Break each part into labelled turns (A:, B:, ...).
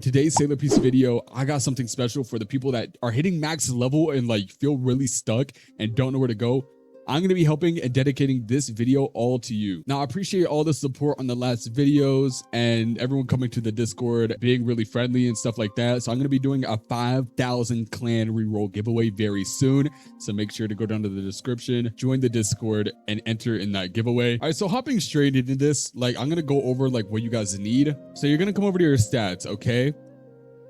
A: today's Sailor Piece video, I got something special for the people that are hitting max level and like feel really stuck and don't know where to go. I'm going to be helping and dedicating this video all to you. Now, I appreciate all the support on the last videos and everyone coming to the Discord, being really friendly and stuff like that. So I'm going to be doing a 5,000 clan reroll giveaway very soon. So make sure to go down to the description, join the Discord, and enter in that giveaway. All right, so hopping straight into this, like I'm going to go over like what you guys need. So you're going to come over to your stats, okay?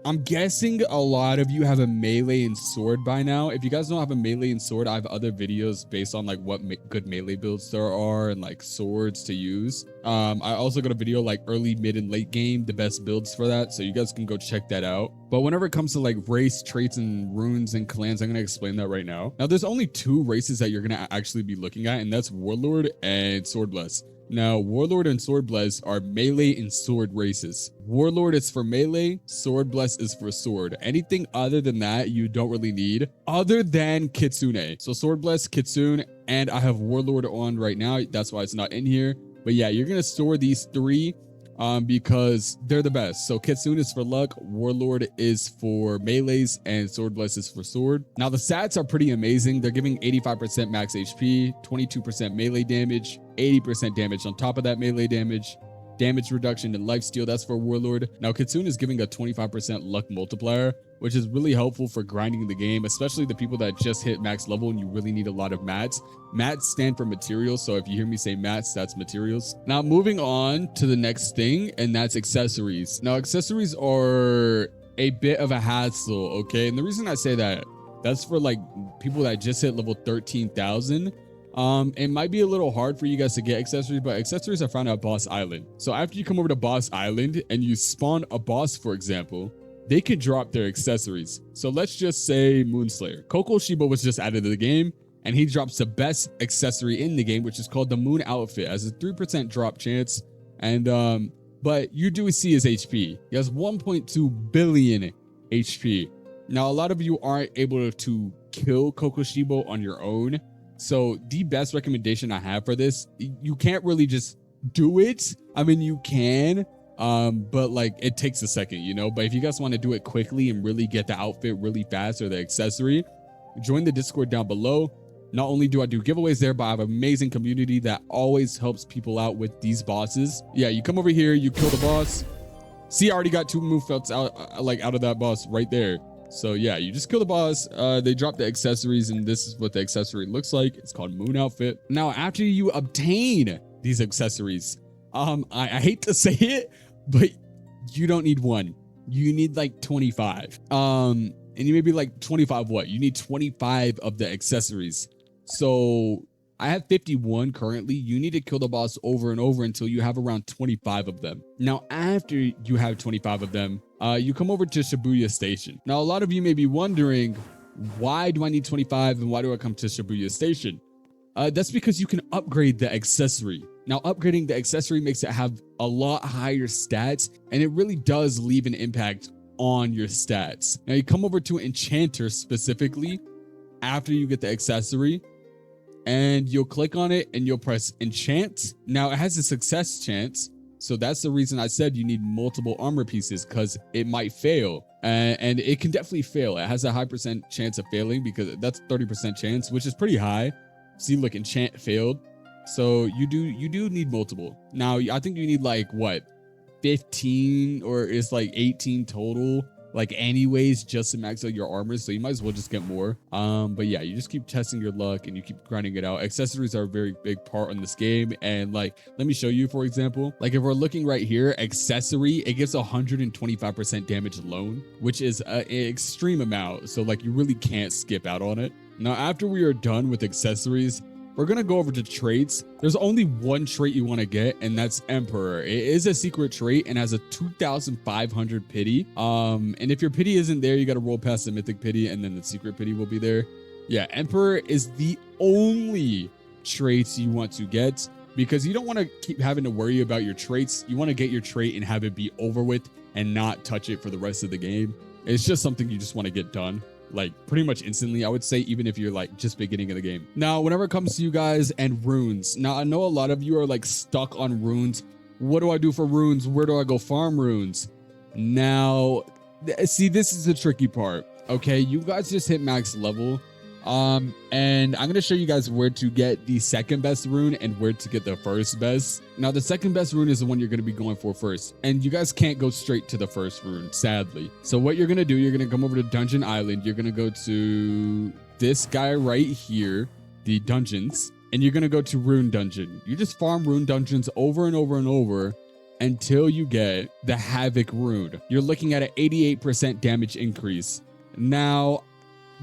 A: I'm guessing a lot of you have a melee and sword by now. If you guys don't have a melee and sword, I have other videos based on like what good melee builds there are and like swords to use. I also got a video like early, mid, and late game, the best builds for that. So you guys can go check that out. But whenever it comes to like race, traits, and runes and clans, I'm going to explain that right now. Now, there's only two races that you're going to actually be looking at, and that's Warlord and Sword Bless. Now, Warlord and Sword Bless are melee and sword races. Warlord is for melee, Sword Bless is for sword. Anything other than that, you don't really need, other than Kitsune. So Sword Bless, Kitsune, and I have Warlord on right now. That's why it's not in here. But yeah, you're going to store these three because they're the best. So Kitsune is for luck, Warlord is for melees, and Sword Bless is for sword. Now, the stats are pretty amazing. They're giving 85% max HP, 22% melee damage, 80% damage on top of that melee damage, damage reduction and lifesteal, that's for Warlord. Now, Kitsune is giving a 25% luck multiplier, which is really helpful for grinding the game, especially the people that just hit max level and you really need a lot of mats. Mats stand for materials, so if you hear me say mats, that's materials. Now, moving on to the next thing, and that's accessories. Now, accessories are a bit of a hassle, okay? And the reason I say that, that's for like people that just hit level 13,000. It might be a little hard for you guys to get accessories, but accessories are found at Boss Island. So after you come over to Boss Island and you spawn a boss, for example, they can drop their accessories. So let's just say Moonslayer. Kokushibo was just added to the game, and he drops the best accessory in the game, which is called the Moon Outfit. It has a 3% drop chance, and but you do see his HP. He has 1.2 billion HP. Now, a lot of you aren't able to kill Kokushibo on your own. So the best recommendation I have for this, you can't really just do it. I mean, you can, but like it takes a second, you know, but if you guys want to do it quickly and really get the outfit really fast or the accessory, join the Discord down below. Not only do I do giveaways there, but I have an amazing community that always helps people out with these bosses. Yeah, you come over here, you kill the boss. See, I already got 2 move felts out of that boss right there. So yeah, you just kill the boss, they drop the accessories, and this is what the accessory looks like. It's called Moon Outfit. Now, after you obtain these accessories, I hate to say it, but you don't need one. You need like 25. And you may be like, 25 what? You need 25 of the accessories. So I have 51 currently. You need to kill the boss over and over until you have around 25 of them. Now, after you have 25 of them, you come over to Shibuya Station. Now, a lot of you may be wondering, why do I need 25 and why do I come to Shibuya Station? That's because you can upgrade the accessory. Now, upgrading the accessory makes it have a lot higher stats, and it really does leave an impact on your stats. Now, you come over to Enchanter specifically after you get the accessory, and you'll click on it and you'll press Enchant. Now, it has a success chance. So that's the reason I said you need multiple armor pieces, because it might fail, and it can definitely fail. It has a high percent chance of failing because that's 30% chance, which is pretty high. See, look, Enchant failed. So you do need multiple. Now, I think you need like what, 15 or it's like 18 total, like anyways, just to max out your armor. So you might as well just get more. But yeah, you just keep testing your luck and you keep grinding it out. Accessories are a very big part in this game, and like let me show you, for example, like if we're looking right here, accessory, it gives 125% damage alone, which is an extreme amount. So like you really can't skip out on it. Now, after we are done with accessories, we're going to go over to traits. There's only one trait you want to get, and that's Emperor. It is a secret trait and has a 2,500 pity. And if your pity isn't there, you got to roll past the mythic pity, and then the secret pity will be there. Yeah, Emperor is the only traits you want to get, because you don't want to keep having to worry about your traits. You want to get your trait and have it be over with and not touch it for the rest of the game. It's just something you just want to get done, like pretty much instantly, I would say, even if you're like just beginning of the game. Now, whenever it comes to you guys and runes, now I know a lot of you are like stuck on runes. What do I do for runes? Where do I go farm runes? Now, see, this is the tricky part. Okay, you guys just hit max level. And I'm gonna show you guys where to get the second best rune and where to get the first best. Now, the second best rune is the one you're gonna be going for first, and you guys can't go straight to the first rune, sadly. So what you're gonna do, you're gonna come over to Dungeon Island. You're gonna go to this guy right here, the dungeons, and you're gonna go to Rune Dungeon. You just farm Rune Dungeons over and over and over until you get the Havoc rune. You're looking at an 88% damage increase. Now,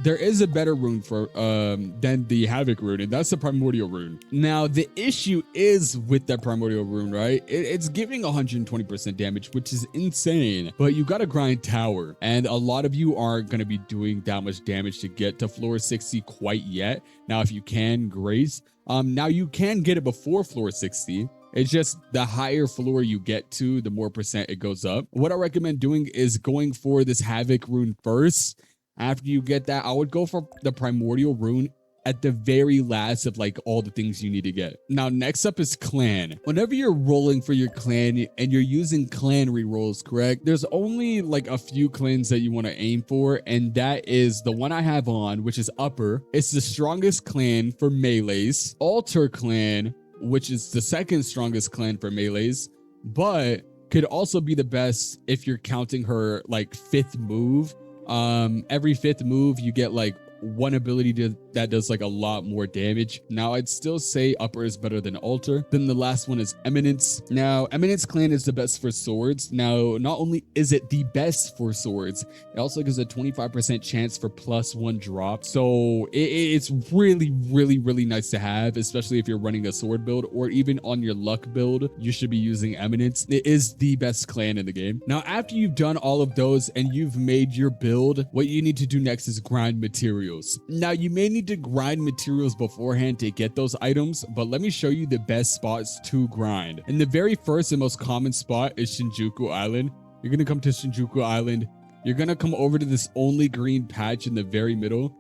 A: there is a better rune for than the Havoc rune, and that's the Primordial rune. Now, the issue is with that Primordial rune, right? It's giving 120% damage, which is insane, but you gotta grind tower, and a lot of you aren't gonna be doing that much damage to get to floor 60 quite yet. Now, if you can, great. Now you can get it before floor 60. It's just the higher floor you get to, the more percent it goes up. What I recommend doing is going for this Havoc rune first. After you get that, I would go for the Primordial rune at the very last of like all the things you need to get. Now, next up is clan. Whenever you're rolling for your clan and you're using clan rerolls, correct? There's only like a few clans that you want to aim for, and that is the one I have on, which is Upper. It's the strongest clan for melees. Altar clan, which is the second strongest clan for melees, but could also be the best if you're counting her like 5th move. Every 5th move you get like one ability that does like a lot more damage. Now, I'd still say Upper is better than Altar. Then the last one is Eminence. Now, Eminence clan is the best for swords. Now, not only is it the best for swords, it also gives a 25% chance for +1 drop. So it's really, really, really nice to have, especially if you're running a sword build or even on your luck build. You should be using Eminence. It is the best clan in the game. Now, after you've done all of those and you've made your build, what you need to do next is grind materials. Now, you may need to grind materials beforehand to get those items, but let me show you the best spots to grind. And the very first and most common spot is Shinjuku Island. You're going to come to Shinjuku Island. You're going to come over to this only green patch in the very middle.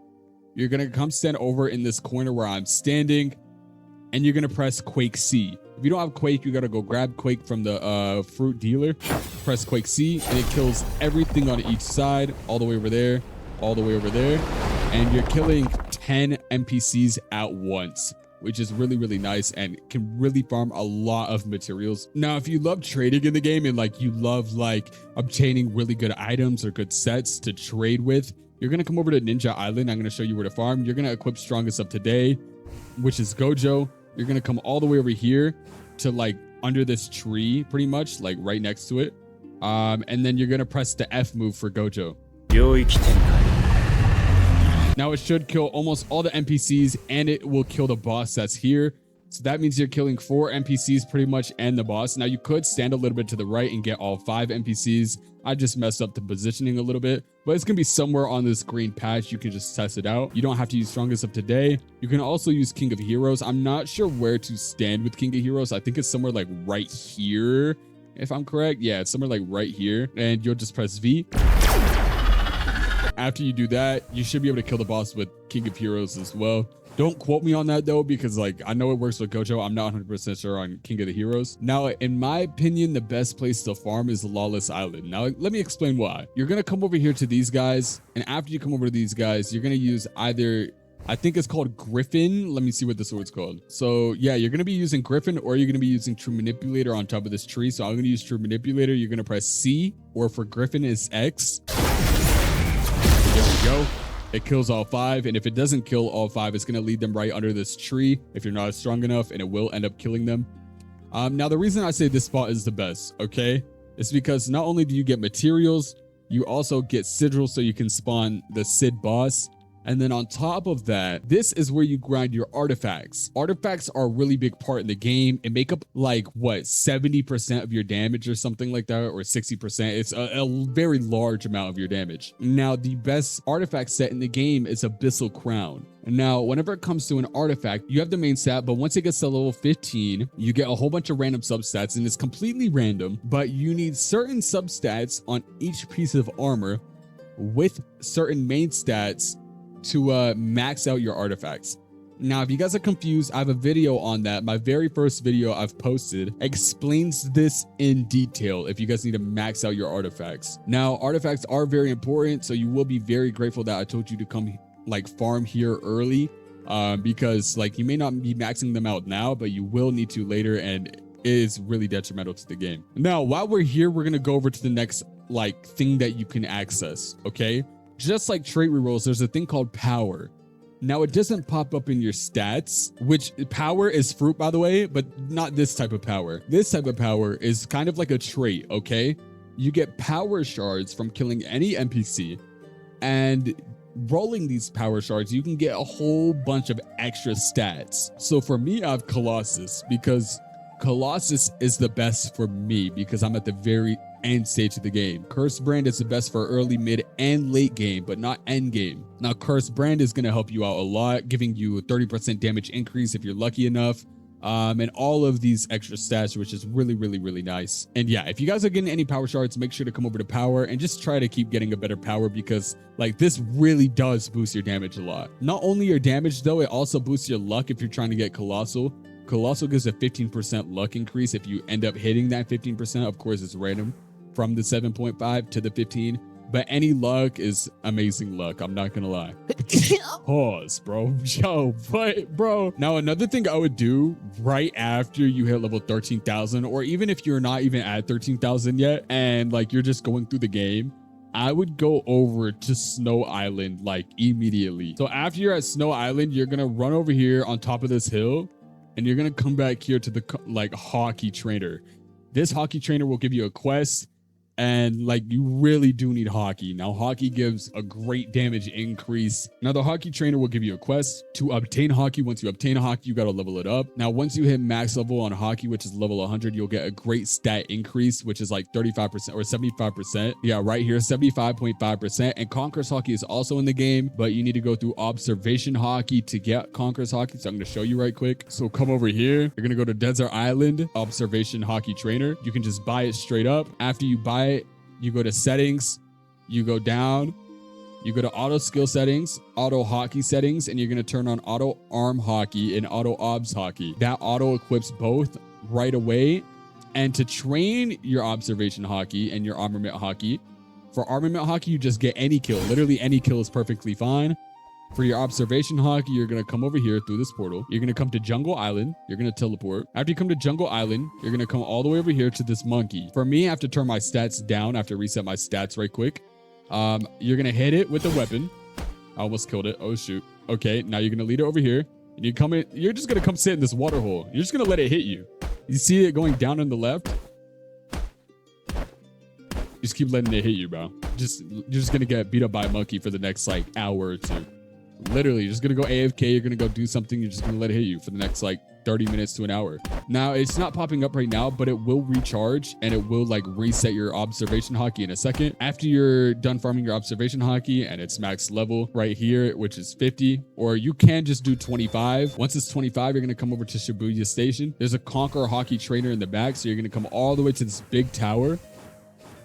A: You're going to come stand over in this corner where I'm standing, and you're going to press Quake C. If you don't have Quake, you got to go grab Quake from the fruit dealer. Press Quake C, and it kills everything on each side, all the way over there, all the way over there. And you're killing 10 NPCs at once, which is really, really nice and can really farm a lot of materials. Now, if you love trading in the game and like you love like obtaining really good items or good sets to trade with, you're going to come over to Ninja Island. I'm going to show you where to farm. You're going to equip Strongest of Today, which is Gojo. You're going to come all the way over here to like under this tree, pretty much like right next to it. And then you're going to press the F move for Gojo. Now, it should kill almost all the NPCs and it will kill the boss that's here. So that means you're killing 4 NPCs pretty much and the boss. Now, you could stand a little bit to the right and get all 5 NPCs. I just messed up the positioning a little bit, but it's going to be somewhere on this green patch. You can just test it out. You don't have to use Strongest of Today. You can also use King of Heroes. I'm not sure where to stand with King of Heroes. I think it's somewhere like right here, if I'm correct. Yeah, it's somewhere like right here. And you'll just press V. After you do that, you should be able to kill the boss with King of Heroes as well. Don't quote me on that though, because like I know it works with Gojo. I'm not 100% sure on King of the Heroes. Now, in my opinion, the best place to farm is Lawless Island. Now, let me explain why. You're going to come over here to these guys. And after you come over to these guys, you're going to use either, I think it's called Griffin. Let me see what the sword's called. So yeah, you're going to be using Griffin or you're going to be using True Manipulator on top of this tree. So I'm going to use True Manipulator. You're going to press C, or for Griffin is X. There we go. It kills all 5, and if it doesn't kill all 5, it's going to lead them right under this tree if you're not strong enough, and it will end up killing them. Now, the reason I say this spot is the best, okay, is because not only do you get materials, you also get sigils so you can spawn the Sid boss. And then on top of that, this is where you grind your artifacts. Artifacts are a really big part in the game and make up like what, 70% of your damage or something like that, or 60%. It's a very large amount of your damage. Now, the best artifact set in the game is Abyssal Crown. Now, whenever it comes to an artifact, you have the main stat, but once it gets to level 15, you get a whole bunch of random substats, and it's completely random, but you need certain substats on each piece of armor with certain main stats to max out your artifacts. Now, if you guys are confused, I have a video on that. My very first video I've posted explains this in detail if you guys need to max out your artifacts. Now, artifacts are very important, so you will be very grateful that I told you to come like farm here early, because like you may not be maxing them out now, but you will need to later, and it is really detrimental to the game. Now, while we're here, we're gonna go over to the next like thing that you can access. Okay, just like trait rerolls, there's a thing called power. Now, it doesn't pop up in your stats, which power is fruit, by the way, but not this type of power. This type of power is kind of like a trait. Okay, you get power shards from killing any NPC, and rolling these power shards, you can get a whole bunch of extra stats. So for me, I have Colossus, because Colossus is the best for me because I'm at the very end stage of the game. Curse Brand is the best for early, mid, and late game, but not end game. Now, Curse Brand is going to help you out a lot, giving you a 30% damage increase if you're lucky enough. And all of these extra stats, which is really, really, really nice. And yeah, if you guys are getting any power shards, make sure to come over to power and just try to keep getting a better power, because like this really does boost your damage a lot. Not only your damage though, it also boosts your luck if you're trying to get Colossal. Colossal gives a 15% luck increase if you end up hitting that 15%. Of course, it's random from the 7.5 to the 15. But any luck is amazing luck. I'm not gonna lie. Pause, bro. Yo, but bro. Now, another thing I would do right after you hit level 13,000, or even if you're not even at 13,000 yet, and like you're just going through the game, I would go over to Snow Island like immediately. So after you're at Snow Island, you're gonna run over here on top of this hill, and you're gonna come back here to the like Haki trainer. This Haki trainer will give you a quest. And like you really do need Haki. Now, Haki gives a great damage increase. Now, the Haki trainer will give you a quest to obtain Haki. Once you obtain Haki, you got to level it up. Now, once you hit max level on Haki, which is level 100, you'll get a great stat increase, which is like 35% or 75%. Yeah, right here, 75.5%. And Conquer's Haki is also in the game, but you need to go through Observation Haki to get Conquer's Haki. So I'm going to show you right quick. So come over here. You're going to go to Desert Island, Observation Haki trainer. You can just buy it straight up. After you buy it, you go to settings, you go down, you go to auto skill settings, auto Haki settings, and you're going to turn on auto arm Haki and auto obs Haki. That auto equips both right away. And to train your observation Haki and your armament Haki, for armament Haki, you just get any kill. Literally any kill is perfectly fine. For your observation Haki, you're going to come over here through this portal. You're going to come to Jungle Island. You're going to teleport. After you come to Jungle Island, you're going to come all the way over here to this monkey. For me, I have to turn my stats down. I have to reset my stats right quick. You're going to hit it with the weapon. I almost killed it. Oh, shoot. Okay, now you're going to lead it over here. And you come in. You're just going to come sit in this water hole. You're just going to let it hit you. You see it going down on the left? Just keep letting it hit you, bro. You're just going to get beat up by a monkey for the next like hour or two. Literally, you're just going to go AFK. You're going to go do something. You're just going to let it hit you for the next like 30 minutes to an hour. Now, it's not popping up right now, but it will recharge and it will like reset your observation Haki in a second. After you're done farming your observation Haki and it's max level right here, which is 50, or you can just do 25. Once it's 25, you're going to come over to Shibuya Station. There's a Conq Haki trainer in the back. So you're going to come all the way to this big tower.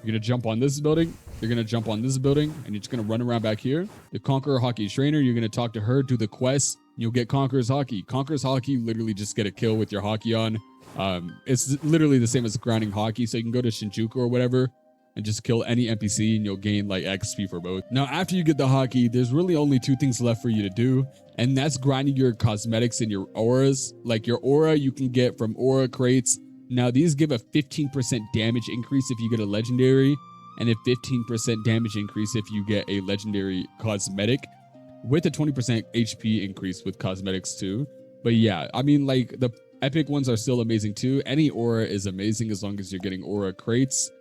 A: You're going to jump on this building. You're going to jump on this building and you're just going to run around back here. The Conq Haki trainer, you're going to talk to her, do the quest. You'll get Conquer's Haki. Conquer's Haki, literally just get a kill with your Haki on. It's literally the same as grinding Haki. So you can go to Shinjuku or whatever and just kill any NPC and you'll gain like XP for both. Now, after you get the Haki, there's really only two things left for you to do. And that's grinding your cosmetics and your auras. Like your aura, you can get from aura crates. Now, these give a 15% damage increase if you get a legendary, and a 15% damage increase if you get a legendary cosmetic, with a 20% HP increase with cosmetics too. But yeah, I mean, like the epic ones are still amazing too. Any aura is amazing as long as you're getting aura crates.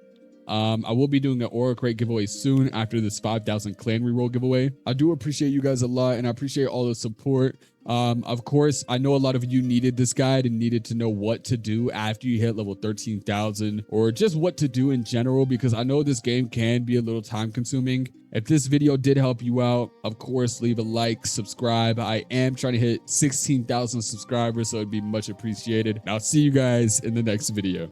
A: I will be doing an aura crate giveaway soon after this 5,000 clan reroll giveaway. I do appreciate you guys a lot and I appreciate all the support. Of course, I know a lot of you needed this guide and needed to know what to do after you hit level 13,000 or just what to do in general, because I know this game can be a little time consuming. If this video did help you out, of course, leave a like, subscribe. I am trying to hit 16,000 subscribers, so it'd be much appreciated. And I'll see you guys in the next video.